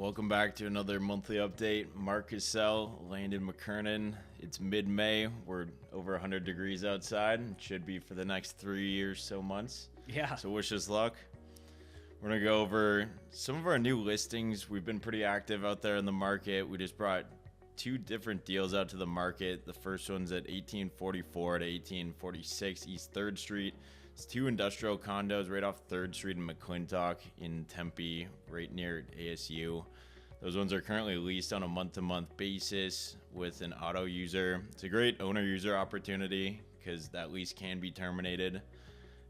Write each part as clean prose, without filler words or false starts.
Welcome back to another monthly update. Mark Cassell, Landon McKernan. It's mid-May. We're over 100 degrees outside. It should be for the next 3 or so months. Yeah. So wish us luck. We're going to go over some of our new listings. We've been pretty active out there in the market. We just brought two different deals out to the market. The first one's at 1844 to 1846 East 3rd Street. It's two industrial condos right off 3rd Street in McClintock in Tempe, right near ASU. Those ones are currently leased on a month-to-month basis with an auto user. It's a great owner-user opportunity because that lease can be terminated.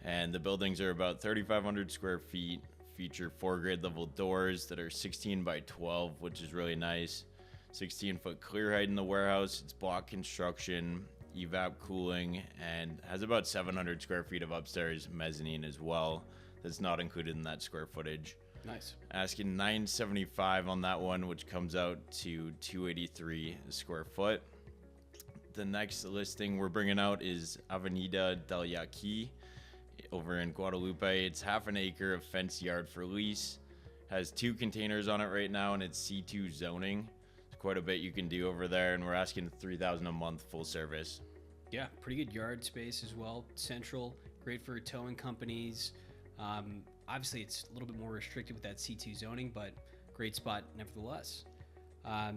And the buildings are about 3,500 square feet, feature 4 grade level doors that are 16 by 12, which is really nice. 16-foot clear height in the warehouse. It's block construction, evap cooling, and has about 700 square feet of upstairs mezzanine as well. That's not included in that square footage. Nice. Asking $975 on that one, which comes out to $283 a square foot. The next listing we're bringing out is Avenida del Yaqui over in Guadalupe. It's half an acre of fenced yard for lease. Has 2 containers on it right now, and it's C2 zoning. Quite a bit you can do over there, and we're asking $3,000 a month full service. Yeah, pretty good yard space as well. Central, great for towing companies. Obviously, it's a little bit more restricted with that C2 zoning, but great spot nevertheless.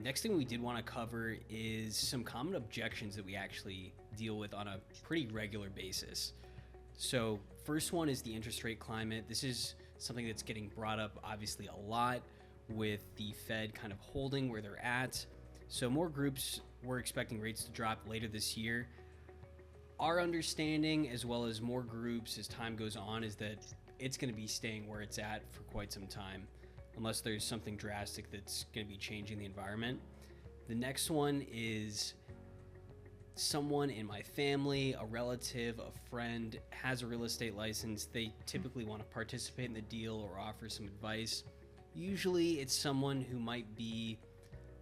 Next thing we did want to cover is some common objections that we actually deal with on a pretty regular basis. So first one is the interest rate climate. This is something that's getting brought up obviously a lot with the Fed kind of holding where they're at. So more groups were expecting rates to drop later this year. Our understanding, as well as more groups as time goes on, is that it's going to be staying where it's at for quite some time, unless there's something drastic that's going to be changing the environment. The next one is someone in my family, a relative, a friend, has a real estate license. They typically want to participate in the deal or offer some advice. Usually it's someone who might be,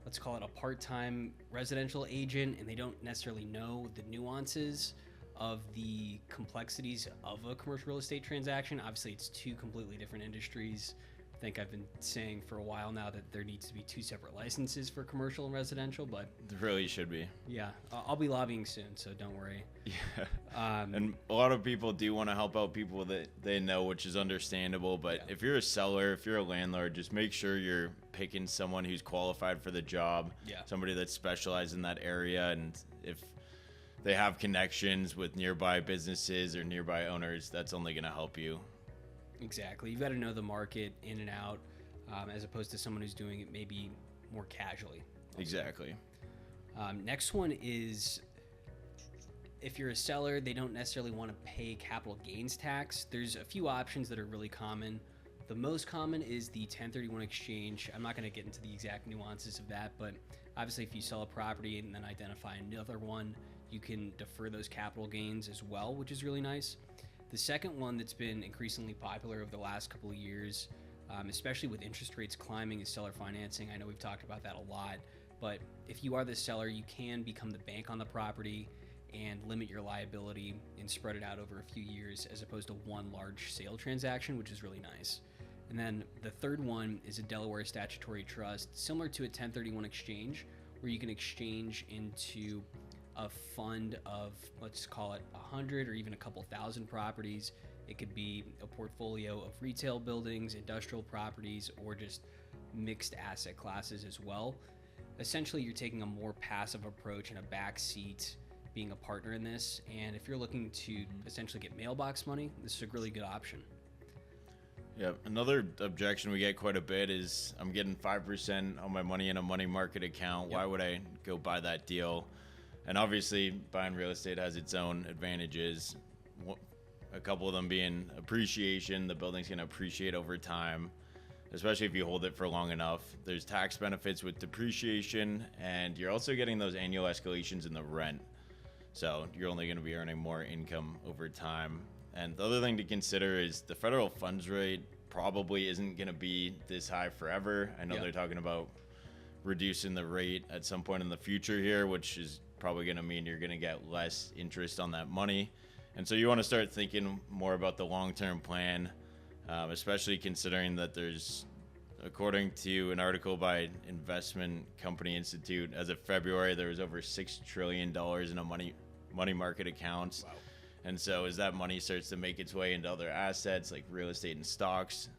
let's call it a part-time residential agent, and they don't necessarily know the nuances of the complexities of a commercial real estate transaction. Obviously, it's 2 completely different industries. I think I've been saying for a while now that there needs to be 2 separate licenses for commercial and residential, but There really should be. yeah, I'll be lobbying soon, so don't worry. Yeah. And a lot of people do want to help out people that they know, which is understandable. But Yeah. if you're a seller, if you're a landlord, just make sure you're picking someone who's qualified for the job. Yeah. Somebody that's specialized in that area. And if they have connections with nearby businesses or nearby owners, that's only going to help you. Exactly. You've got to know the market in and out, as opposed to someone who's doing it maybe more casually. Exactly. Next one is if you're a seller, they don't necessarily want to pay capital gains tax. There's a few options that are really common. The most common is the 1031 exchange. I'm not going to get into the exact nuances of that, but obviously if you sell a property and then identify another one, you can defer those capital gains as well, which is really nice. The second one that's been increasingly popular over the last couple of years, especially with interest rates climbing, is seller financing. I know we've talked about that a lot, but if you are the seller, you can become the bank on the property and limit your liability and spread it out over a few years as opposed to one large sale transaction, which is really nice. And then the third one is a Delaware statutory trust, similar to a 1031 exchange, where you can exchange into a fund of, let's call it 100 or even a couple thousand properties. It could be a portfolio of retail buildings, industrial properties, or just mixed asset classes as well. Essentially, you're taking a more passive approach and a back seat being a partner in this. And if you're looking to essentially get mailbox money, this is a really good option. Yeah, another objection we get quite a bit is I'm getting 5% on my money in a money market account. Why would I go buy that deal? And obviously, buying real estate has its own advantages. A couple of them being appreciation. The building's going to appreciate over time, especially if you hold it for long enough. There's tax benefits with depreciation, and you're also getting those annual escalations in the rent. So you're only going to be earning more income over time. And the other thing to consider is the federal funds rate probably isn't going to be this high forever. I know they're talking about reducing the rate at some point in the future here, which is probably going to mean you're going to get less interest on that money. And so you want to start thinking more about the long-term plan, especially considering that there's according to an article by Investment Company Institute, as of February, there was over $6 trillion in a money market accounts. Wow. And so as that money starts to make its way into other assets like real estate and stocks,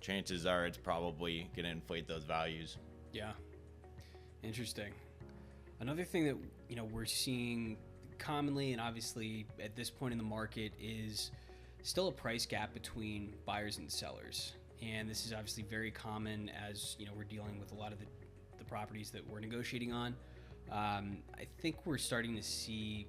chances are it's probably going to inflate those values. Yeah. Interesting. Another thing that, we're seeing commonly, and obviously at this point in the market, is still a price gap between buyers and sellers. And this is obviously very common as, we're dealing with a lot of the properties that we're negotiating on. I think we're starting to see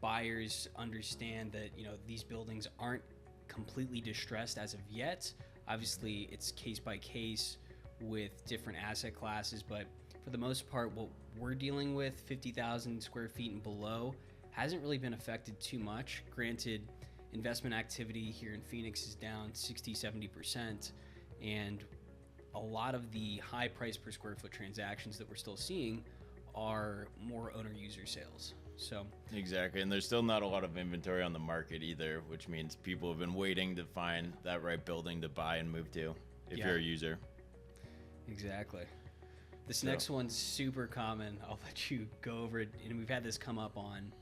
buyers understand that, these buildings aren't completely distressed as of yet. Obviously, it's case by case with different asset classes, but for the most part, what we're dealing with, 50,000 square feet and below, hasn't really been affected too much. Granted, investment activity here in Phoenix is down 60-70%, and a lot of the high price per square foot transactions that we're still seeing are more owner-user sales. So exactly, and there's still not a lot of inventory on the market either, which means people have been waiting to find that right building to buy and move to if you're a user. Exactly. This next one's super common. I'll let you go over it, and we've had this come up on,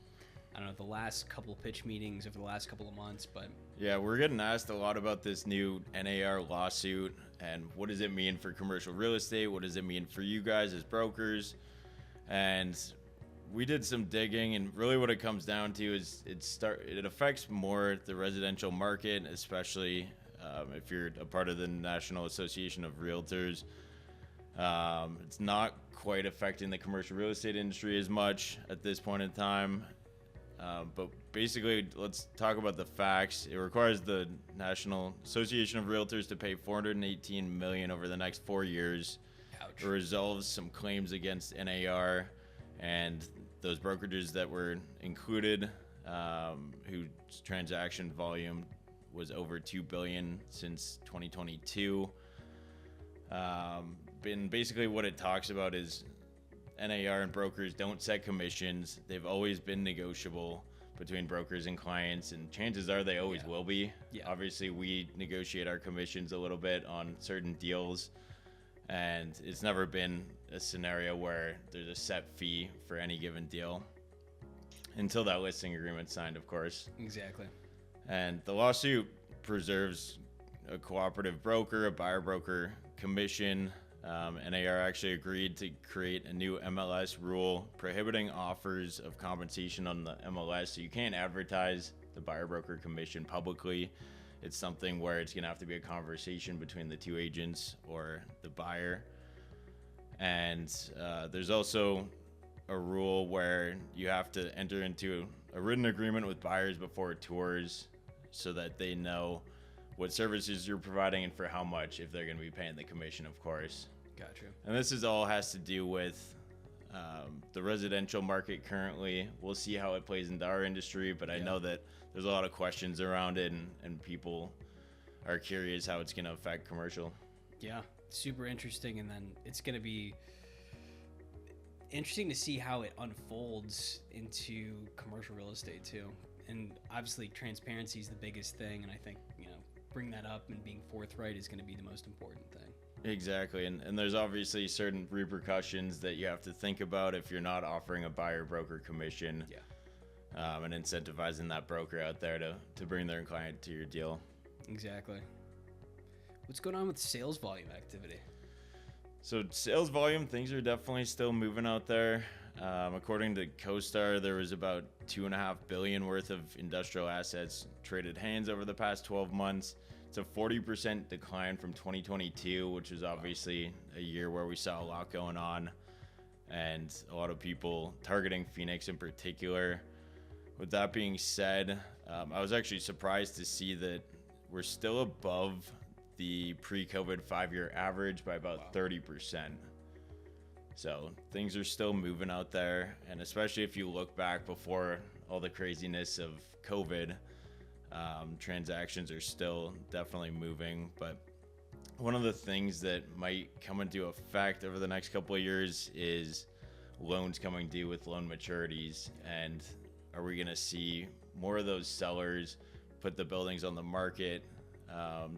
I don't know, the last couple of pitch meetings over the last couple of months, but yeah, we're getting asked a lot about this new NAR lawsuit and what does it mean for commercial real estate? What does it mean for you guys as brokers? And we did some digging, and really what it comes down to is it affects more the residential market, especially if you're a part of the National Association of Realtors. It's not quite affecting the commercial real estate industry as much at this point in time. But basically, let's talk about the facts. It requires the National Association of Realtors to pay $418 million over the next 4 years. ouch. It resolves some claims against NAR and those brokerages that were included, whose transaction volume was over $2 billion since 2022. And basically what it talks about is NAR and brokers don't set commissions. They've always been negotiable between brokers and clients, and chances are they always will be. Yeah. Obviously, we negotiate our commissions a little bit on certain deals, and it's never been a scenario where there's a set fee for any given deal until that listing agreement's signed, of course. Exactly. And the lawsuit preserves a cooperative broker, a buyer broker commission. NAR actually agreed to create a new MLS rule prohibiting offers of compensation on the MLS. So you can't advertise the buyer broker commission publicly. It's something where it's going to have to be a conversation between the two agents or the buyer. And there's also a rule where you have to enter into a written agreement with buyers before tours so that they know what services you're providing and for how much, if they're going to be paying the commission, of course. Gotcha. And this is all has to do with the residential market currently. We'll see how it plays into our industry, but I know that there's a lot of questions around it, and people are curious how it's going to affect commercial. Yeah, super interesting, and then it's going to be interesting to see how it unfolds into commercial real estate too. And obviously transparency is the biggest thing, and I think, bring that up and being forthright is going to be the most important thing. Exactly, and there's obviously certain repercussions that you have to think about if you're not offering a buyer broker commission. And incentivizing that broker out there to bring their client to your deal. Exactly. What's going on with sales volume activity? So sales volume, things are definitely still moving out there. According to CoStar, there was about $2.5 billion worth of industrial assets traded hands over the past 12 months. It's a 40% decline from 2022, which is obviously a year where we saw a lot going on and a lot of people targeting Phoenix in particular. With that being said, I was actually surprised to see that we're still above the pre-COVID 5-year average by about 30%. So things are still moving out there, and especially if you look back before all the craziness of COVID, transactions are still definitely moving. But one of the things that might come into effect over the next couple of years is loans coming due with loan maturities. And are we going to see more of those sellers put the buildings on the market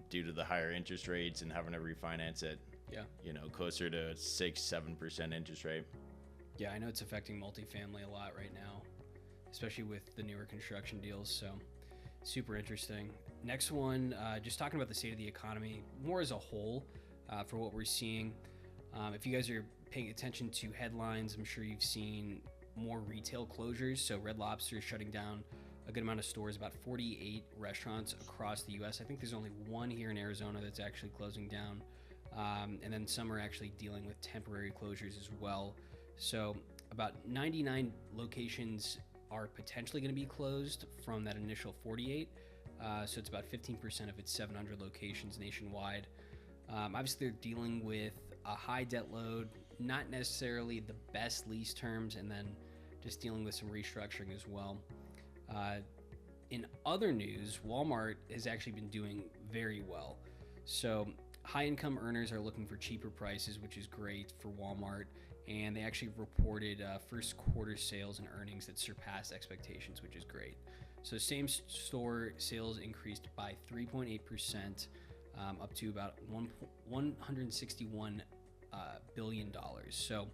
due to the higher interest rates and having to refinance at Yeah. Closer to 6-7% interest rate. Yeah, I know it's affecting multifamily a lot right now, especially with the newer construction deals. So super interesting. Next one, just talking about the state of the economy more as a whole for what we're seeing. If you guys are paying attention to headlines, I'm sure you've seen more retail closures. So Red Lobster is shutting down a good amount of stores, about 48 restaurants across the U.S. I think there's only one here in Arizona that's actually closing down. And then some are actually dealing with temporary closures as well. So about 99 locations are potentially going to be closed from that initial 48. So it's about 15% of its 700 locations nationwide. Obviously, they're dealing with a high debt load, not necessarily the best lease terms, and then just dealing with some restructuring as well. In other news, Walmart has actually been doing very well. So high-income earners are looking for cheaper prices, which is great for Walmart. And they actually reported first quarter sales and earnings that surpassed expectations, which is great. So same store sales increased by 3.8%, up to about $161 billion. So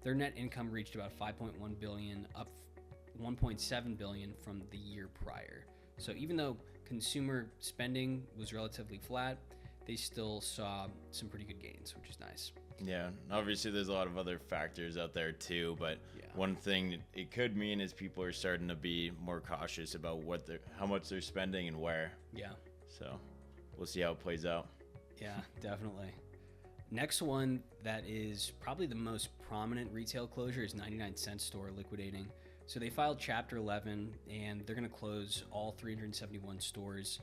their net income reached about $5.1 billion, up $1.7 billion from the year prior. So even though consumer spending was relatively flat, they still saw some pretty good gains, which is nice. Yeah, obviously there's a lot of other factors out there too, but one thing it could mean is people are starting to be more cautious about how much they're spending and where. Yeah. So we'll see how it plays out. Yeah, definitely. Next one that is probably the most prominent retail closure is 99 Cent Store liquidating. So they filed Chapter 11 and they're going to close all 371 stores,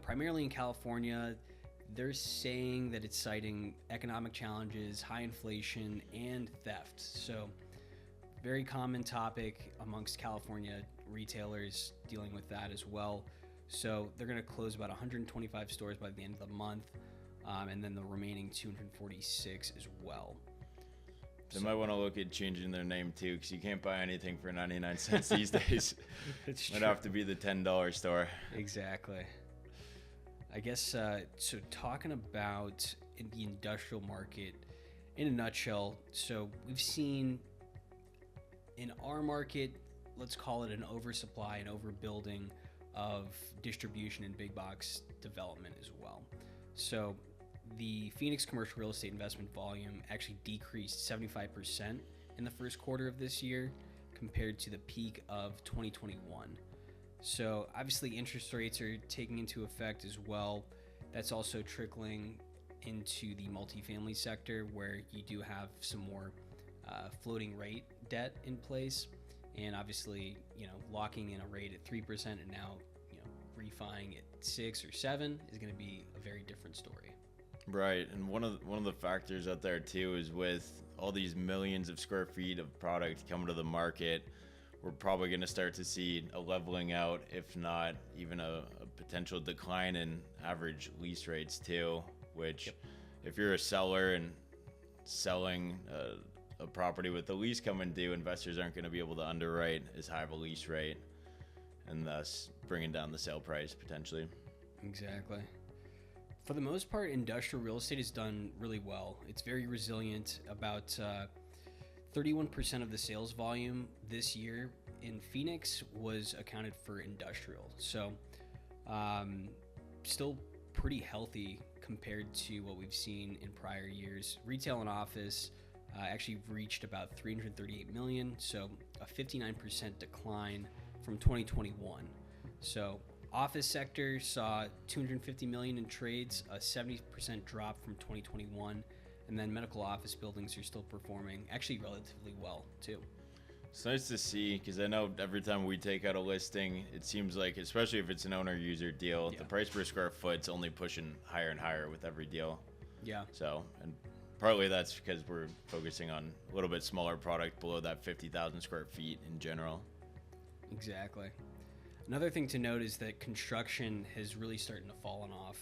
primarily in California. They're saying that it's citing economic challenges, high inflation, and theft. So very common topic amongst California retailers dealing with that as well. So they're going to close about 125 stores by the end of the month, and then the remaining 246 as well. They might want to look at changing their name too, because you can't buy anything for 99 cents these days. Might have to be the $10 store. Exactly. I guess, so talking about the industrial market in a nutshell, so we've seen in our market, let's call it an oversupply and overbuilding of distribution and big box development as well. So the Phoenix commercial real estate investment volume actually decreased 75% in the first quarter of this year compared to the peak of 2021. So obviously interest rates are taking into effect as well. That's also trickling into the multifamily sector where you do have some more floating rate debt in place. And obviously, locking in a rate at 3% and now, refining at 6 or 7 is going to be a very different story. Right. And one of the factors out there too is with all these millions of square feet of product coming to the market, we're probably going to start to see a leveling out, if not even a potential decline in average lease rates too, which if you're a seller and selling a property with the lease coming due, investors aren't going to be able to underwrite as high of a lease rate and thus bringing down the sale price potentially. Exactly. For the most part, industrial real estate has done really well. It's very resilient. About 31% of the sales volume this year in Phoenix was accounted for industrial. So still pretty healthy compared to what we've seen in prior years. Retail and office actually reached about 338 million, so a 59% decline from 2021. So office sector saw 250 million in trades, a 70% drop from 2021. And then medical office buildings are still performing actually relatively well too. It's nice to see, because I know every time we take out a listing, it seems like, especially if it's an owner-user deal, the price per square foot's only pushing higher and higher with every deal. Yeah. So, and partly that's because we're focusing on a little bit smaller product below that 50,000 square feet in general. Exactly. Another thing to note is that construction has really started to fallen off.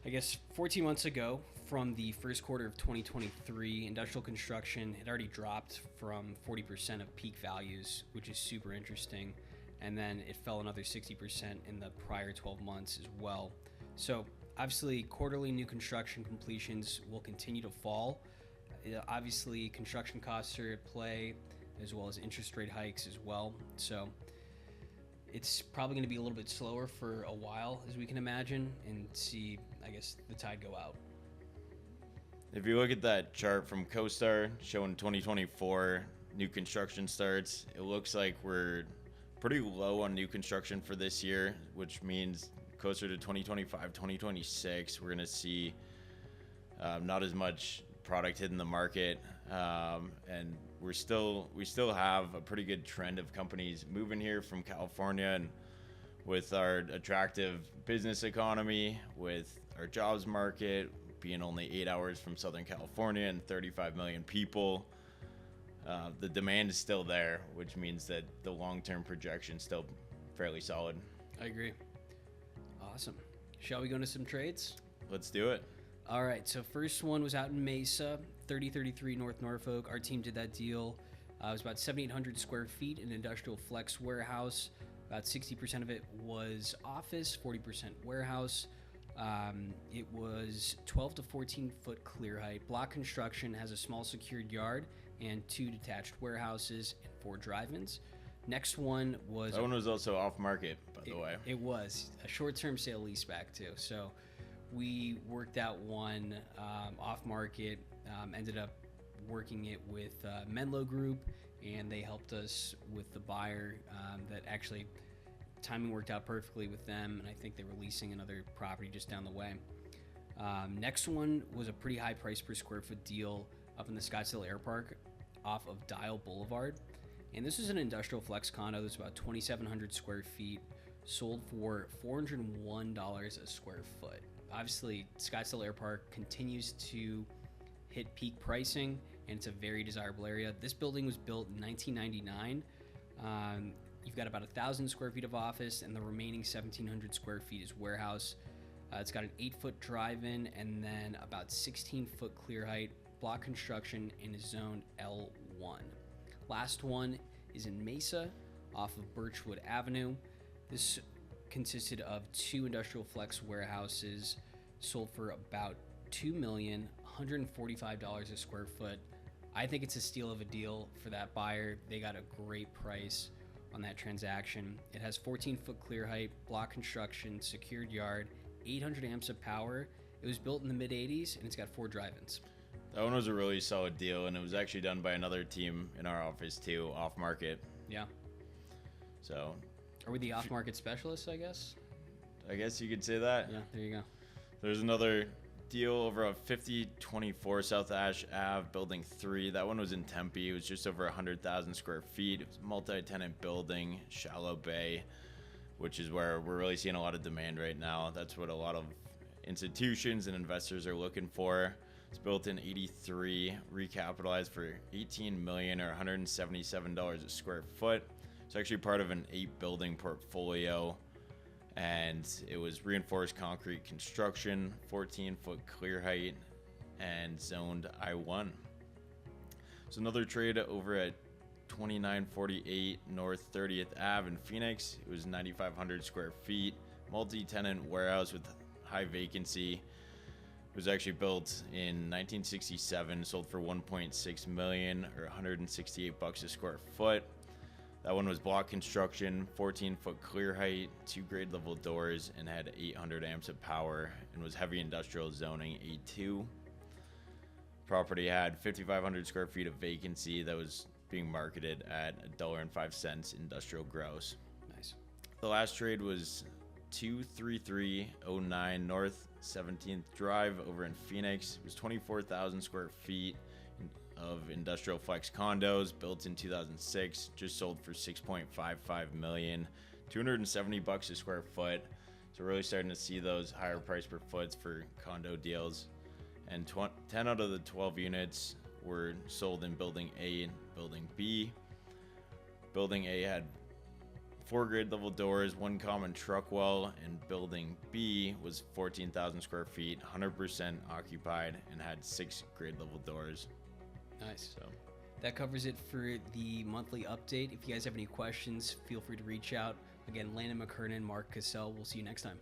I guess 14 months ago, from the first quarter of 2023, industrial construction had already dropped from 40% of peak values, which is super interesting. And then it fell another 60% in the prior 12 months as well. So Obviously, quarterly new construction completions will continue to fall. Obviously, construction costs are at play, as well as interest rate hikes as well. So it's probably going to be a little bit slower for a while, as we can imagine, and see, I guess, the tide go out. If you look at that chart from CoStar showing 2024 new construction starts, it looks like we're pretty low on new construction for this year, which means closer to 2025, 2026, we're going to see not as much product hitting the market, and we still have a pretty good trend of companies moving here from California, and with our attractive business economy, with our jobs market being only 8 hours from Southern California and 35 million people, the demand is still there, which means that the long-term projection is still fairly solid. I agree. Awesome. Shall we go into some trades? Let's do it. All right, so first one was out in Mesa, 3033 North Norfolk. Our team did that deal. It was about 7,800 square feet, an industrial flex warehouse. About 60% of it was office, 40% warehouse. It was 12 to 14 foot clear height. Block construction, has a small secured yard and 2 detached warehouses and 4 drive-ins. Next one was... That one was also off market, by the way. It was a short-term sale leaseback too. So we worked out one off market, ended up working it with Menlo Group, and they helped us with the buyer. That actually timing worked out perfectly with them, and I think they were leasing another property just down the way. Next one was a pretty high price per square foot deal up in the Scottsdale Air Park off of Dial Boulevard. And this is an industrial flex condo that's about 2,700 square feet, sold for $401 a square foot. Obviously, Scottsdale Air Park continues to hit peak pricing, and it's a very desirable area. This building was built in 1999. You've got about 1,000 square feet of office, and the remaining 1,700 square feet is warehouse. It's got an 8-foot drive-in and then about 16-foot clear height, block construction, and is zoned L1. Last one is in Mesa off of Birchwood Avenue. This consisted of 2 industrial flex warehouses, sold for about $2,145 a square foot. I think it's a steal of a deal for that buyer. They got a great price on that transaction. It has 14-foot clear height, block construction, secured yard, 800 amps of power. It was built in the mid-'80s, and it's got 4 drive-ins. That one was a really solid deal, and it was actually done by another team in our office too, off market. Yeah. So Are we the off-market specialists, I guess? I guess you could say that. Yeah, there you go. There's another deal over at 5024 South Ash Ave, Building 3. That one was in Tempe. It was just over 100,000 square feet. It was a multi-tenant building, shallow bay, which is where we're really seeing a lot of demand right now. That's what a lot of institutions and investors are looking for. It's built in 83, recapitalized for $18 million or $177 a square foot. It's actually part of an 8-building portfolio, and it was reinforced concrete construction, 14-foot clear height, and zoned I-1. So another trade over at 2948 North 30th Ave in Phoenix. It was 9,500 square feet, multi-tenant warehouse with high vacancy. It was actually built in 1967, sold for $1.6 million or $168 a square foot. That one was block construction, 14-foot clear height, 2 grade level doors, and had 800 amps of power, and was heavy industrial zoning A2. Property had 5,500 square feet of vacancy that was being marketed at $1.05 industrial gross. Nice. The last trade was 23309 North 17th Drive over in Phoenix. It was 24,000 square feet of industrial flex condos, built in 2006, just sold for $6.55 million, $270 a square foot. So really starting to see those higher price per foots for condo deals. And 10 out of the 12 units were sold in Building A and Building B. Building A had 4 grade level doors, 1 common truck well, and Building B was 14,000 square feet, 100% occupied, and had 6 grade level doors. Nice. So that covers it for the monthly update. If you guys have any questions, feel free to reach out. Again, Landon McKernan, Mark Cassell. We'll see you next time.